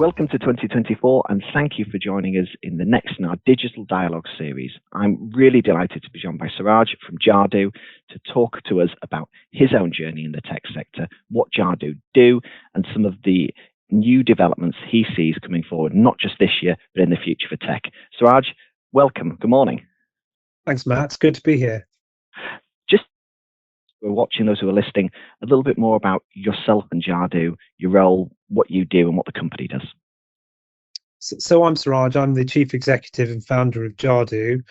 Welcome to 2024, and thank you for joining us in the next in our digital dialogue series. I'm really delighted to be joined by Suraj from Jadu to talk to us about his own journey in the tech sector, what Jadu do, and some of the new developments he sees coming forward, not just this year, but in the future for tech. Suraj, welcome. Good morning. Thanks, Matt. It's good to be here. Just we're watching, those who are listening, a little bit more about yourself and Jadu, your role, what you do, and what the company does. So I'm Suraj. I'm the chief executive and founder of Jadu.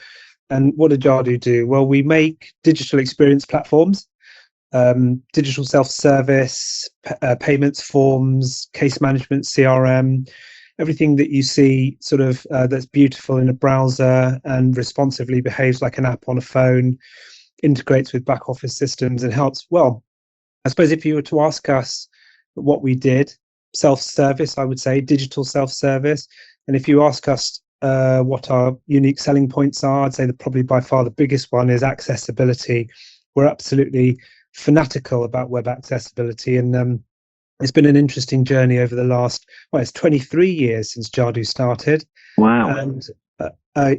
And what does Jadu do? Well, we make digital experience platforms, digital self-service, payments, forms, case management, CRM, everything that you see sort of that's beautiful in a browser and responsively behaves like an app on a phone, integrates with back office systems and helps. Well, I suppose if you were to ask us what we did, self-service, I would say, digital self-service. And if you ask us what our unique selling points are, I'd say that probably by far the biggest one is accessibility. We're absolutely fanatical about web accessibility, and it's been an interesting journey over the last, well, it's 23 years since Jadu started. Wow. And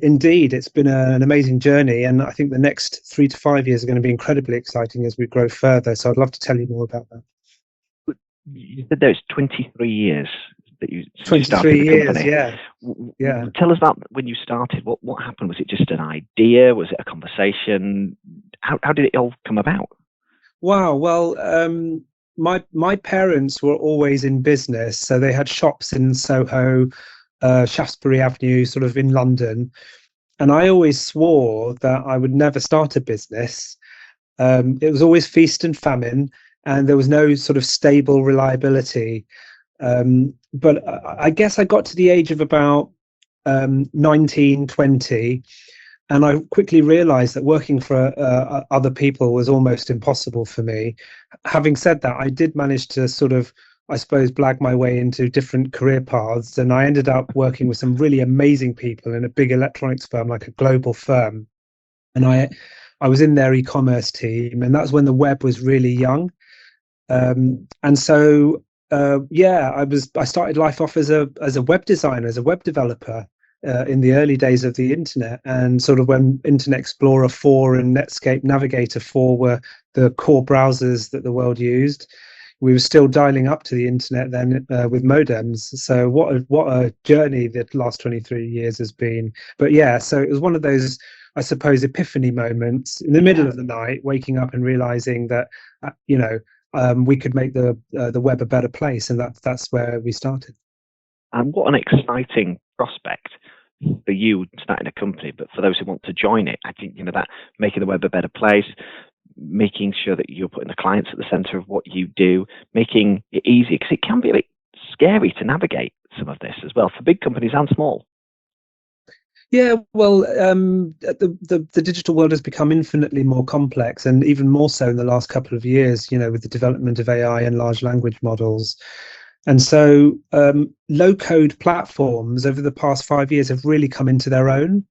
indeed, it's been an amazing journey, and I think the next 3 to 5 years are going to be incredibly exciting as we grow further. So I'd love to tell you more about that. You said there's 23 years that you 23 started the years, company. yeah. Tell us about when you started. What happened? Was it just an idea? Was it a conversation? How did it all come about? Wow. Well, my parents were always in business, so they had shops in Soho, Shaftesbury Avenue, sort of in London, and I always swore that I would never start a business. It was always feast and famine, and there was no sort of stable reliability. But I guess I got to the age of about 19, 20, and I quickly realized that working for other people was almost impossible for me. Having said that, I did manage to sort of, I suppose, blag my way into different career paths, and I ended up working with some really amazing people in a big electronics firm, like a global firm. And I was in their e-commerce team, and that's when the web was really young. And so, I started life off as a web designer, as a web developer in the early days of the internet, and sort of when Internet Explorer 4 and Netscape Navigator 4 were the core browsers that the world used. We were still dialing up to the internet then with modems. So what a journey the last 23 years has been. But yeah, so it was one of those, I suppose, epiphany moments in the middle of the night, waking up and realizing that we could make the web a better place, and that's where we started. And what an exciting prospect for you starting a company, but for those who want to join it, I think that making the web a better place, making sure that you're putting the clients at the center of what you do, making it easy, because it can be a bit scary to navigate some of this as well for big companies and small. Yeah, well, the digital world has become infinitely more complex, and even more so in the last couple of years, with the development of AI and large language models. And so low-code platforms over the past 5 years have really come into their own,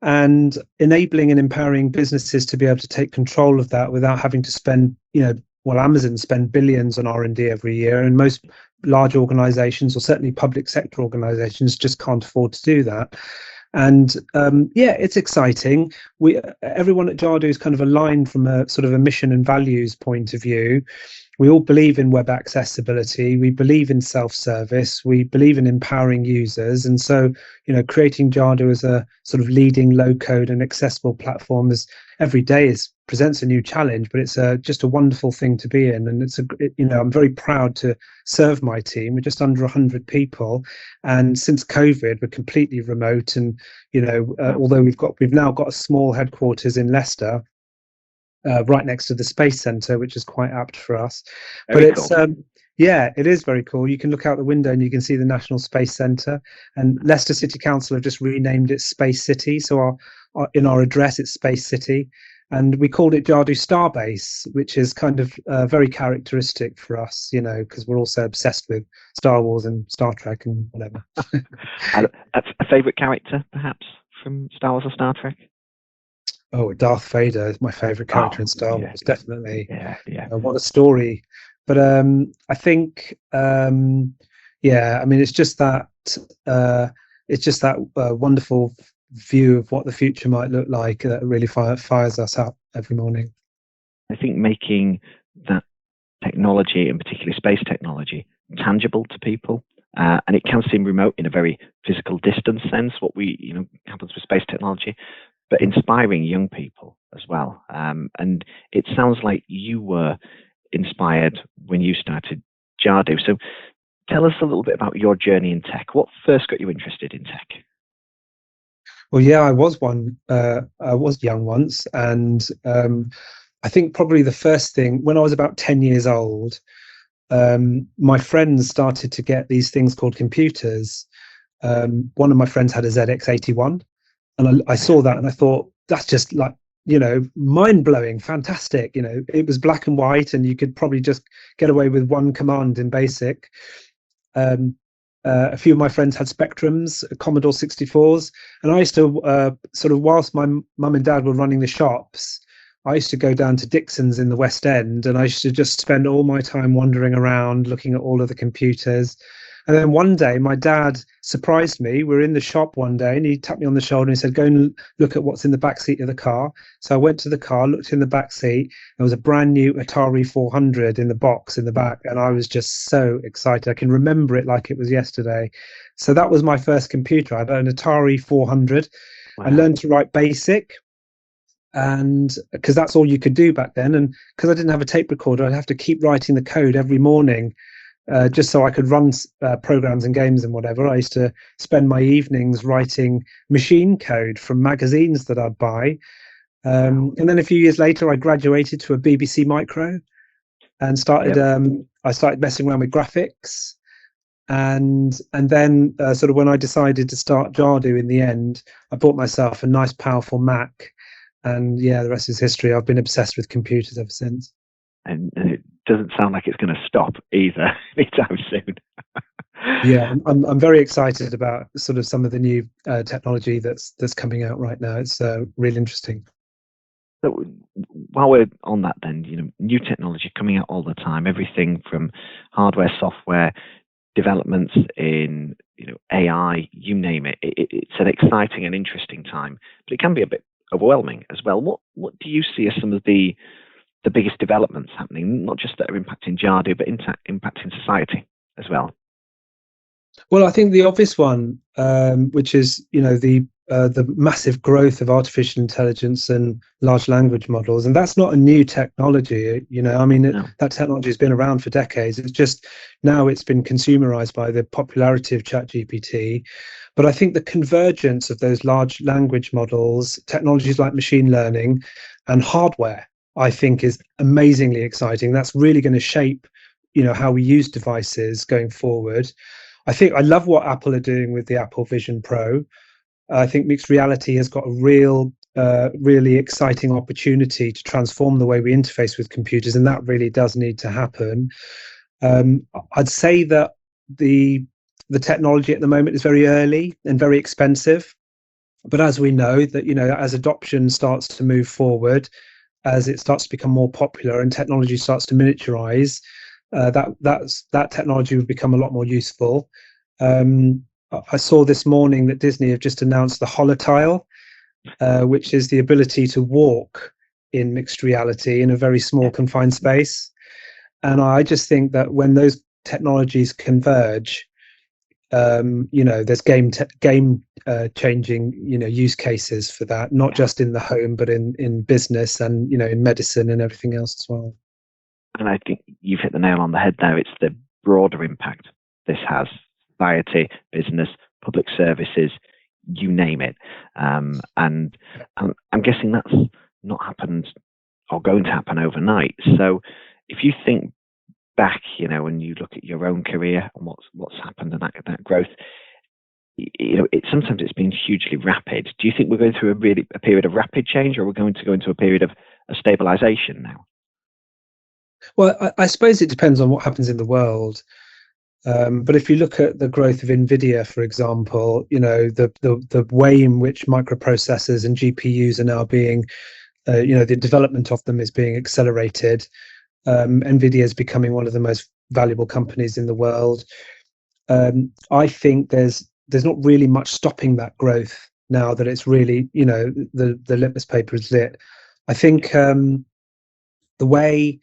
and enabling and empowering businesses to be able to take control of that without having to spend, Amazon spend billions on R&D every year, and most large organizations, or certainly public sector organizations, just can't afford to do that. And it's exciting. Everyone at Jadu is kind of aligned from a sort of a mission and values point of view. We all believe in web accessibility. We believe in self-service. We believe in empowering users. And so, creating Jadu as a sort of leading low-code and accessible platform every day presents a new challenge, but it's just a wonderful thing to be in. And I'm very proud to serve my team. We're just under 100 people, and since COVID, we're completely remote. And although we've now got a small headquarters in Leicester, right next to the Space Centre, which is quite apt for us. Very cool. It is very cool. You can look out the window and you can see the National Space Centre, and Leicester City Council have just renamed it Space City. So in our address, it's Space City, and we called it Jadu Starbase, which is kind of very characteristic for us, because we're also obsessed with Star Wars and Star Trek and whatever. A favourite character, perhaps, from Star Wars or Star Trek? Oh, Darth Vader is my favourite character in Star Wars, definitely. Yeah. What a story. But I think Yeah, I mean, it's just that wonderful view of what the future might look like that really fires us up every morning. I think making that technology, and particularly space technology, tangible to people, and it can seem remote in a very physical distance sense, what happens with space technology, but inspiring young people as well. And it sounds like you were inspired when you started Jadu. So tell us a little bit about your journey in tech. What first got you interested in tech? Well, yeah, I was young once, and I think probably the first thing, when I was about 10 years old, my friends started to get these things called computers. One of my friends had a ZX81, and I saw that and I thought, that's just like, mind-blowing, fantastic. It was black and white, and you could probably just get away with one command in BASIC. A few of my friends had Spectrums, Commodore 64s, and I used to sort of, whilst my mum and dad were running the shops, I used to go down to Dixon's in the West End, and I used to just spend all my time wandering around looking at all of the computers. And then one day my dad surprised me. We were in the shop one day and he tapped me on the shoulder and he said, go and look at what's in the back seat of the car. So I went to the car, looked in the back seat. There was a brand new Atari 400 in the box in the back, and I was just so excited. I can remember it like it was yesterday. So that was my first computer. I had an Atari 400. Wow. I learned to write BASIC, and because that's all you could do back then, and because I didn't have a tape recorder, I'd have to keep writing the code every morning. Just so I could run programs and games and whatever. I used to spend my evenings writing machine code from magazines that I'd buy. And then a few years later, I graduated to a BBC Micro and started. I started messing around with graphics, and then sort of when I decided to start Jadu, in the end, I bought myself a nice, powerful Mac, and yeah, the rest is history. I've been obsessed with computers ever since. And it doesn't sound like it's going to stop either anytime soon. Yeah, I'm very excited about sort of some of the new technology that's coming out right now. It's really interesting. So while we're on that, then new technology coming out all the time. Everything from hardware, software, developments in AI, you name it. It's an exciting and interesting time, but it can be a bit overwhelming as well. What do you see as some of the biggest developments happening, not just that are impacting Jadu, but impacting society as well? Well, I think the obvious one, which is the massive growth of artificial intelligence and large language models, and that's not a new technology. That technology has been around for decades. It's just now it's been consumerized by the popularity of ChatGPT. But I think the convergence of those large language models, technologies like machine learning, and hardware, I think is amazingly exciting. That's really going to shape, how we use devices going forward. I love what Apple are doing with the Apple Vision Pro. I think mixed reality has got a really exciting opportunity to transform the way we interface with computers, and that really does need to happen. I'd say that the technology at the moment is very early and very expensive, but as we know that as adoption starts to move forward, as it starts to become more popular and technology starts to miniaturize, that technology will become a lot more useful. I saw this morning that Disney have just announced the HoloTile, which is the ability to walk in mixed reality in a very small confined space. And I just think that when those technologies converge, there's game changing use cases for that, not just in the home but in business and in medicine and everything else as well. And I think you've hit the nail on the head there. It's the broader impact this has: society, business, public services, you name it. And I'm guessing that's not happened or going to happen overnight. So if you think back, and you look at your own career and what's happened and that growth, sometimes it's been hugely rapid. Do you think we're going through a period of rapid change, or we're going to go into a period of stabilization now? Well, I suppose it depends on what happens in the world. But if you look at the growth of NVIDIA, for example, the way in which microprocessors and GPUs are now being, the development of them is being accelerated. NVIDIA is becoming one of the most valuable companies in the world. I think there's not really much stopping that growth now that it's really, the litmus paper is lit. I think the way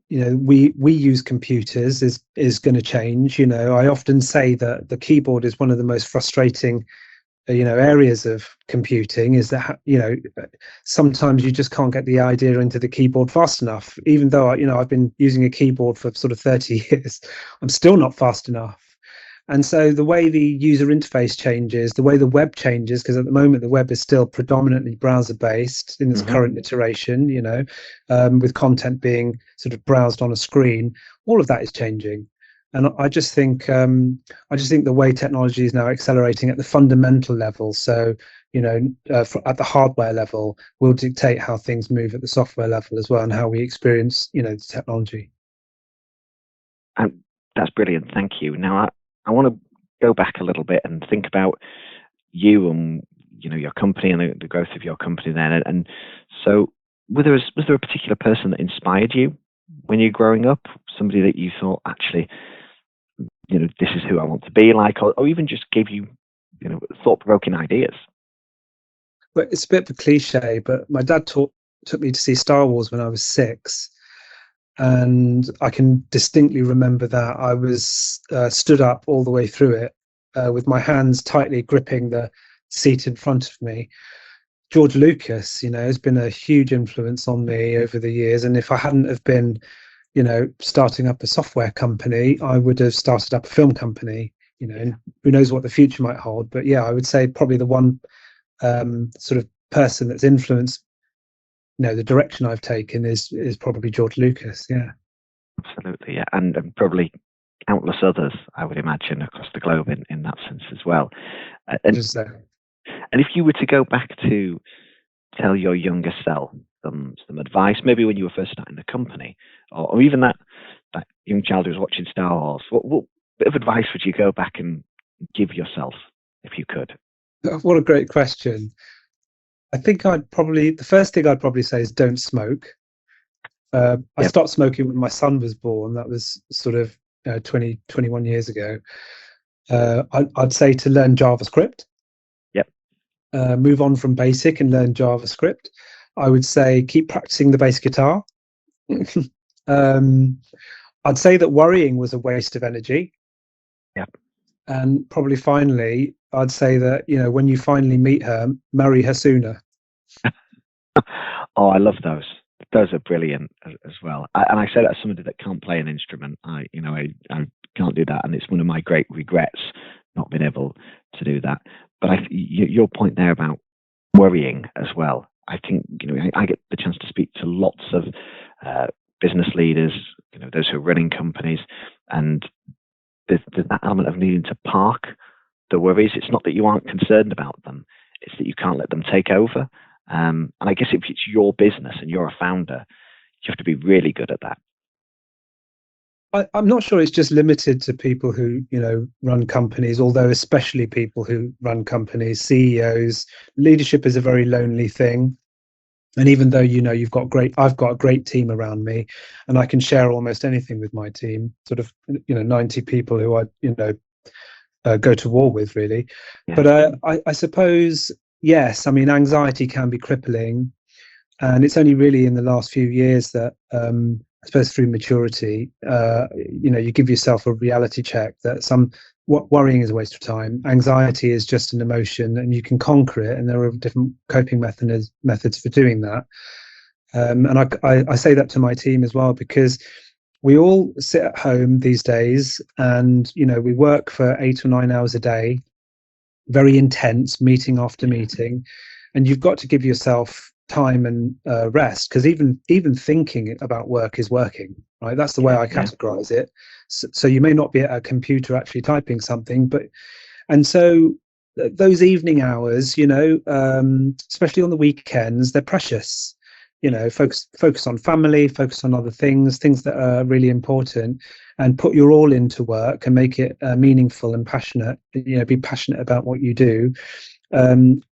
we use computers is going to change. I often say that the keyboard is one of the most frustrating areas of computing, is that sometimes you just can't get the idea into the keyboard fast enough. Even though I've been using a keyboard for sort of 30 years, I'm still not fast enough. And so the way the user interface changes, the way the web changes, because at the moment the web is still predominantly browser based in its current iteration, with content being sort of browsed on a screen, all of that is changing. And I just think the way technology is now accelerating at the fundamental level, so at the hardware level, will dictate how things move at the software level as well, and how we experience the technology. That's brilliant, thank you. Now I want to go back a little bit and think about you and your company and the growth of your company then. And so was there a particular person that inspired you when you're growing up? Somebody that you thought, actually, this is who I want to be like, or even just gave you, thought-provoking ideas? Well, it's a bit of a cliche, but my dad took me to see Star Wars when I was 6. And I can distinctly remember that I was stood up all the way through it with my hands tightly gripping the seat in front of me. George Lucas, has been a huge influence on me over the years. And if I hadn't have been, starting up a software company, I would have started up a film company. And who knows what the future might hold. But yeah, I would say probably the one sort of person that's influenced the direction I've taken is probably George Lucas. Yeah, absolutely. Yeah, and probably countless others, I would imagine, across the globe in that sense as well. And if you were to go back to tell your younger self some advice, maybe when you were first starting the company, or even that young child who was watching Star Wars, what bit of advice would you go back and give yourself if you could? What a great question. I think the first thing I'd probably say is don't smoke. I stopped smoking when my son was born. That was sort of 21 years ago. I'd say to learn JavaScript. Yep. Move on from basic and learn JavaScript. I would say keep practicing the bass guitar. I'd say that worrying was a waste of energy. Yep. And probably finally, I'd say that, when you finally meet her, marry her sooner. Oh, I love those. Those are brilliant as well. And I say that as somebody that can't play an instrument. I can't do that. And it's one of my great regrets not being able to do that. But your point there about worrying as well, I think, I get the chance to speak to lots of business leaders, those who are running companies, and there's that element of needing to park the worries. It's not that you aren't concerned about them, it's that you can't let them take over. And I guess if it's your business and you're a founder, you have to be really good at that. I'm not sure it's just limited to people who, run companies, although especially people who run companies, CEOs. Leadership is a very lonely thing. And even though, I've got a great team around me, and I can share almost anything with my team, sort of, 90 people who I go to war with, really. Yeah. But I suppose, yes, I mean, anxiety can be crippling. And it's only really in the last few years that, I suppose through maturity, you give yourself a reality check that worrying is a waste of time. Anxiety is just an emotion, and you can conquer it. And there are different coping methods for doing that. And I say that to my team as well, because we all sit at home these days, and we work for 8 or 9 hours a day, very intense, meeting after meeting, and you've got to give yourself time and rest, because even thinking about work is working, right? That's the way I categorize it. So you may not be at a computer actually typing something, and so those evening hours, especially on the weekends, they're precious. Focus on family, focus on other things that are really important, and put your all into work and make it meaningful and passionate. Be passionate about what you do.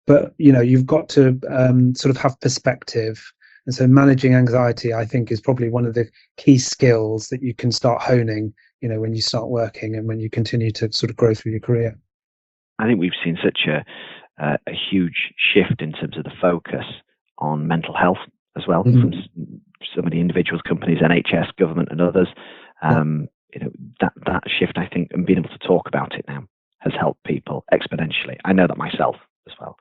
But you've got to sort of have perspective. And so managing anxiety, I think, is probably one of the key skills that you can start honing, when you start working and when you continue to sort of grow through your career. I think we've seen such a huge shift in terms of the focus on mental health as well, from so many individuals, companies, NHS, government, and others. That shift, I think, and being able to talk about it now has helped people exponentially. I know that myself as well.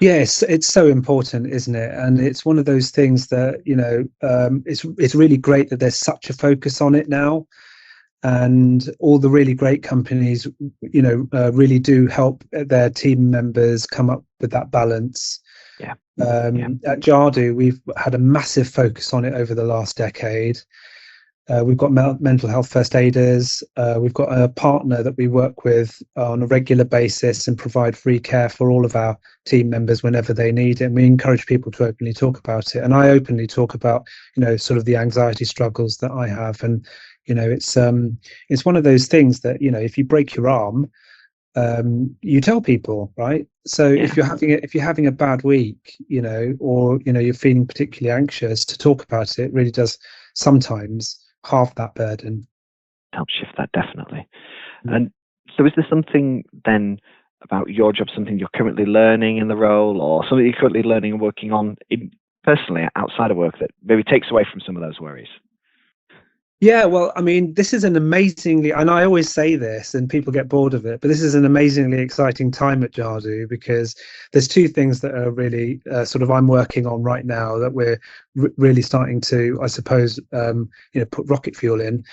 Yes, it's so important, isn't it? And it's one of those things that, it's really great that there's such a focus on it now. And all the really great companies, really do help their team members come up with that balance. At Jadu, we've had a massive focus on it over the last decade. We've got mental health first aiders. We've got a partner that we work with on a regular basis and provide free care for all of our team members whenever they need it. And we encourage people to openly talk about it. And I openly talk about, sort of the anxiety struggles that I have. And, it's one of those things that, if you break your arm, you tell people, right? So if you're having a bad week, or you're feeling particularly anxious, to talk about it really does sometimes halve that burden. Help shift that, definitely. And so is there something then about your job, something you're currently learning in the role, or something you're currently learning and working on personally outside of work that maybe takes away from some of those worries? Yeah, well, I mean, this is an amazingly, and I always say this and people get bored of it, but this is an amazingly exciting time at Jadu, because there's two things that are really sort of I'm working on right now that we're really starting to, I suppose, put rocket fuel in.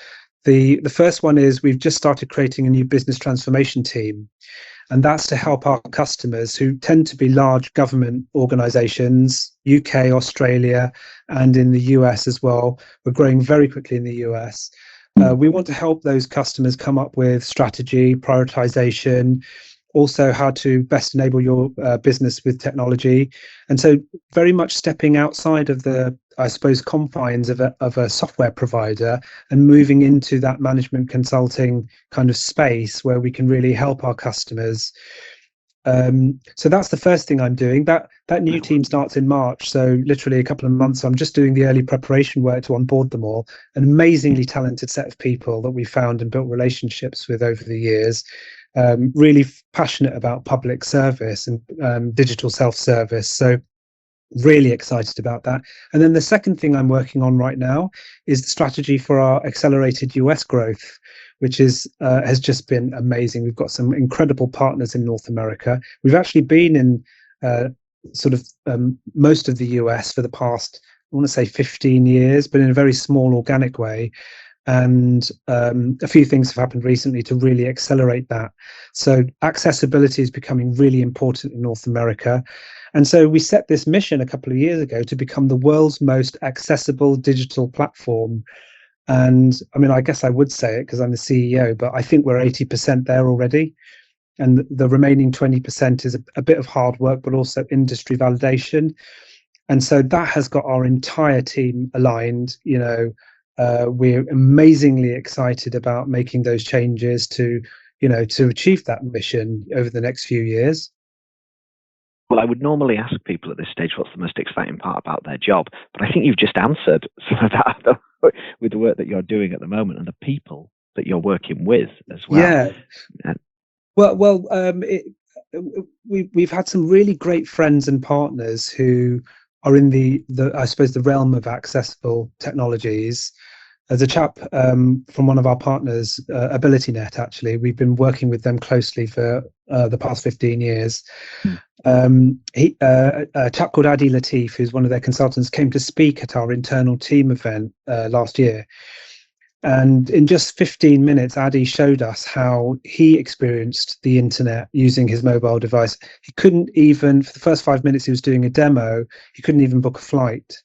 The first one is we've just started creating a new business transformation team. And that's to help our customers, who tend to be large government organizations, UK, Australia, and in the US as well. We're growing very quickly in the US. We want to help those customers come up with strategy, prioritization, also how to best enable your business with technology. And so very much stepping outside of the, I suppose, confines of a software provider and moving into that management consulting kind of space where we can really help our customers. So that's the first thing I'm doing. That new team starts in March, so literally a couple of months. I'm just doing the early preparation work to onboard them all. An amazingly talented set of people that we found and built relationships with over the years. Really passionate about public service and digital self-service. So really excited about that. And then the second thing I'm working on right now is the strategy for our accelerated US growth, which is has just been amazing. We've got some incredible partners in North America. We've actually been in most of the US for the past, I want to say 15 years, but in a very small organic way. And a few things have happened recently to really accelerate that. So accessibility is becoming really important in North America. And so we set this mission a couple of years ago to become the world's most accessible digital platform. And I mean, I guess I would say it because I'm the CEO, but I think we're 80% there already. And the remaining 20% is a bit of hard work, but also industry validation. And so that has got our entire team aligned. We're amazingly excited about making those changes to achieve that mission over the next few years. Well, I would normally ask people at this stage what's the most exciting part about their job, but I think you've just answered some of that with the work that you're doing at the moment and the people that you're working with as well. Yeah. Well, we've had some really great friends and partners who are in the I suppose the realm of accessible technologies. There's a chap from one of our partners, AbilityNet, actually. We've been working with them closely for the past 15 years. A chap called Adi Latif, who's one of their consultants, came to speak at our internal team event last year. And in just 15 minutes, Adi showed us how he experienced the internet using his mobile device. He couldn't even, for the first 5 minutes he was doing a demo, he couldn't even book a flight.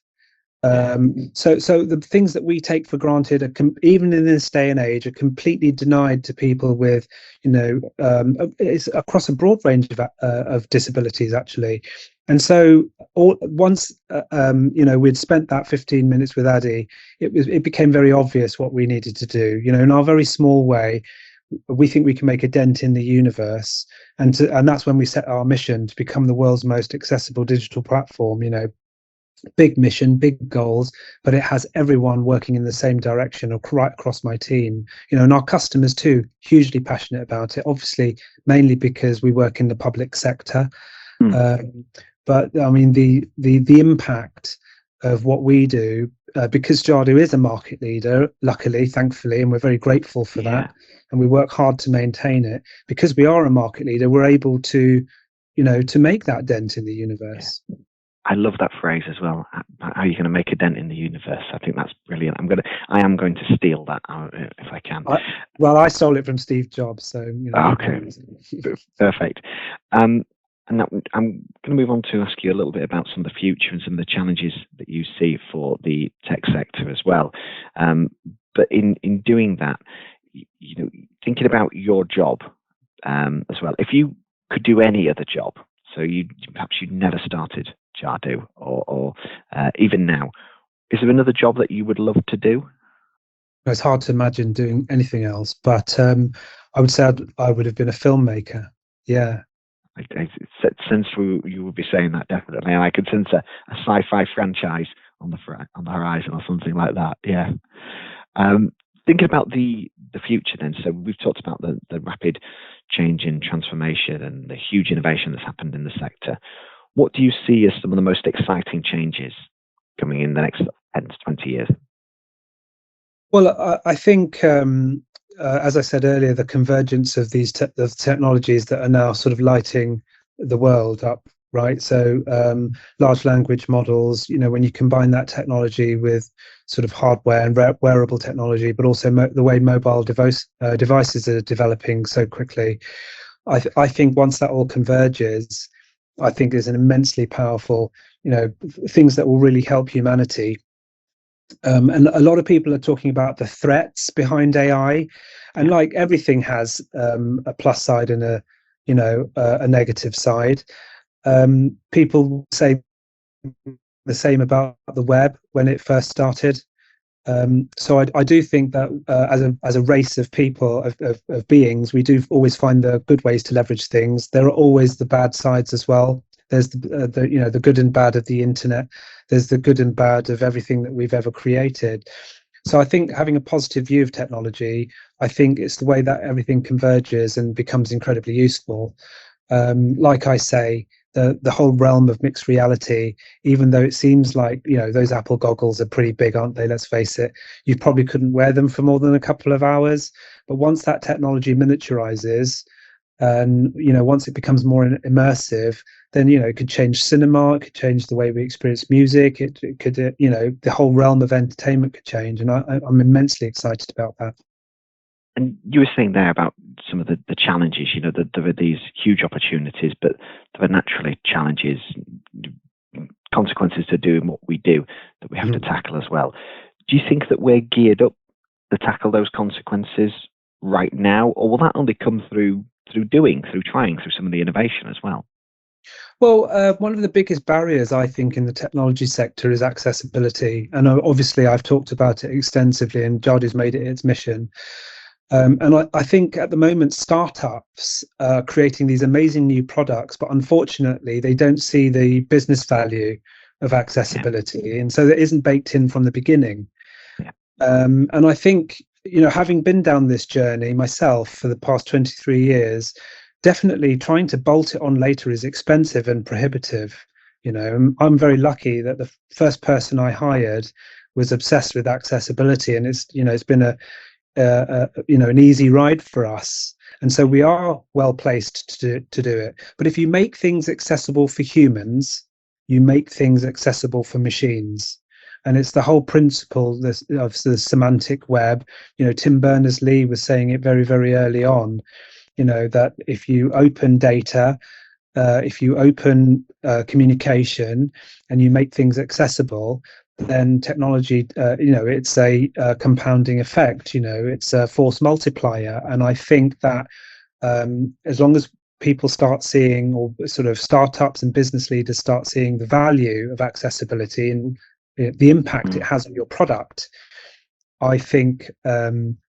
So the things that we take for granted are even in this day and age are completely denied to people with, it's across a broad range of disabilities actually. And so once we'd spent that 15 minutes with Adi, it became very obvious what we needed to do. In our very small way, we think we can make a dent in the universe, and that's when we set our mission to become the world's most accessible digital platform. big mission, big goals, but it has everyone working in the same direction right across my team. And our customers too, hugely passionate about it. Obviously, mainly because we work in the public sector. But I mean, the impact of what we do, because Jadu is a market leader, luckily, thankfully, and we're very grateful for that, and we work hard to maintain it. Because we are a market leader, we're able to, to make that dent in the universe. I love that phrase as well. How are you going to make a dent in the universe? I think that's brilliant. I am going to steal that if I can. I stole it from Steve Jobs, so okay, perfect. And now I'm going to move on to ask you a little bit about some of the future and some of the challenges that you see for the tech sector as well. But in doing that, thinking about your job as well, if you could do any other job, so perhaps you'd never started Jadu or even now, is there another job that you would love to do? It's hard to imagine doing anything else, but I would say I would have been a filmmaker. Yeah. I sense you would be saying that, definitely, and I could sense a sci-fi franchise on the horizon or something like that. Yeah. Thinking about the future then, so we've talked about the rapid change in transformation and the huge innovation that's happened in the sector. What do you see as some of the most exciting changes coming in the next 10 to 20 years? Well, I think, as I said earlier, the convergence of these technologies that are now sort of lighting the world up, right? So large language models, when you combine that technology with sort of hardware and wearable technology, but also the way mobile devices are developing so quickly, I think once that all converges, I think there's an immensely powerful, things that will really help humanity. And a lot of people are talking about the threats behind AI, and like everything has a plus side and a negative side. People say the same about the web when it first started. So I do think that as a race of people, of beings, we do always find the good ways to leverage things. There are always the bad sides as well. There's the good and bad of the internet. There's the good and bad of everything that we've ever created. So I think having a positive view of technology, I think it's the way that everything converges and becomes incredibly useful. Like I say, the whole realm of mixed reality, even though it seems like, those Apple goggles are pretty big, aren't they? Let's face it. You probably couldn't wear them for more than a couple of hours. But once that technology miniaturizes, and once it becomes more immersive, then it could change cinema, it could change the way we experience music, it could the whole realm of entertainment could change, and I'm immensely excited about that. And you were saying there about some of the challenges, that there are these huge opportunities, but there are naturally challenges, consequences to doing what we do that we have to tackle as well. Do you think that we're geared up to tackle those consequences right now, or will that only come through trying, through some of the innovation as well? Well, one of the biggest barriers, I think, in the technology sector is accessibility. And obviously, I've talked about it extensively, and Jadu's made it its mission. And I think at the moment, startups are creating these amazing new products, but unfortunately, they don't see the business value of accessibility. And so that isn't baked in from the beginning. And I think, having been down this journey myself for the past 23 years, definitely trying to bolt it on later is expensive and prohibitive. I'm very lucky that the first person I hired was obsessed with accessibility, and it's been an easy ride for us. And so we are well placed to do it. But if you make things accessible for humans, you make things accessible for machines. And it's the whole principle of the semantic web. Tim Berners-Lee was saying it very, very early on, that if you open data, if you open communication and you make things accessible, then technology, it's a compounding effect, it's a force multiplier. And I think that as long as people start seeing, or sort of startups and business leaders start seeing the value of accessibility and the impact it has on your product, I think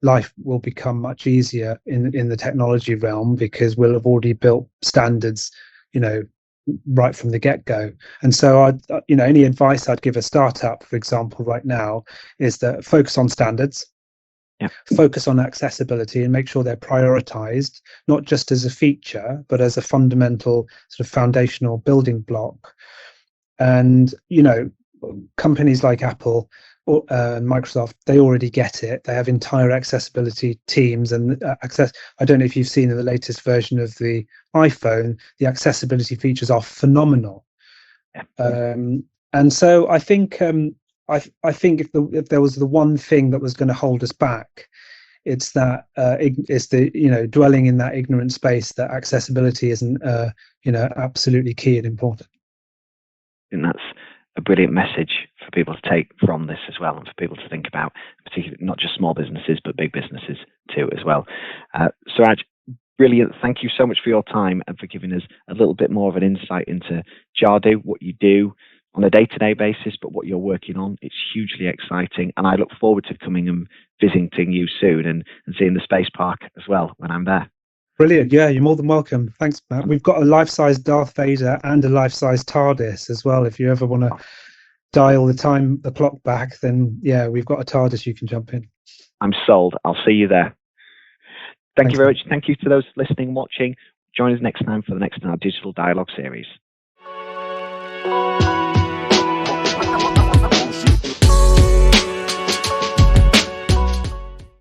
life will become much easier in the technology realm, because we'll have already built standards, right from the get-go. And so any advice I'd give a startup, for example, right now, is that focus on standards, focus on accessibility, and make sure they're prioritized, not just as a feature, but as a fundamental sort of foundational building block. And, companies like Apple or Microsoft, they already get it. They have entire accessibility teams, and I don't know if you've seen in the latest version of the iPhone, the accessibility features are phenomenal. And so I think I think if there was the one thing that was going to hold us back, it's that it's the dwelling in that ignorant space that accessibility isn't absolutely key and important. And that's a brilliant message for people to take from this as well, and for people to think about, particularly not just small businesses but big businesses too as well. Suraj, brilliant. Thank you so much for your time and for giving us a little bit more of an insight into Jadu, what you do on a day-to-day basis, but what you're working on. It's hugely exciting, and I look forward to coming and visiting you soon and seeing the space park as well when I'm there. Brilliant. Yeah, you're more than welcome. Thanks, Matt. We've got a life-size Darth Vader and a life-size TARDIS as well. If you ever want to dial the clock back, then yeah, we've got a TARDIS you can jump in. I'm sold. I'll see you there. Thank you very Thanks, much. Thank you to those listening, watching. Join us next time for the next in our digital dialogue series.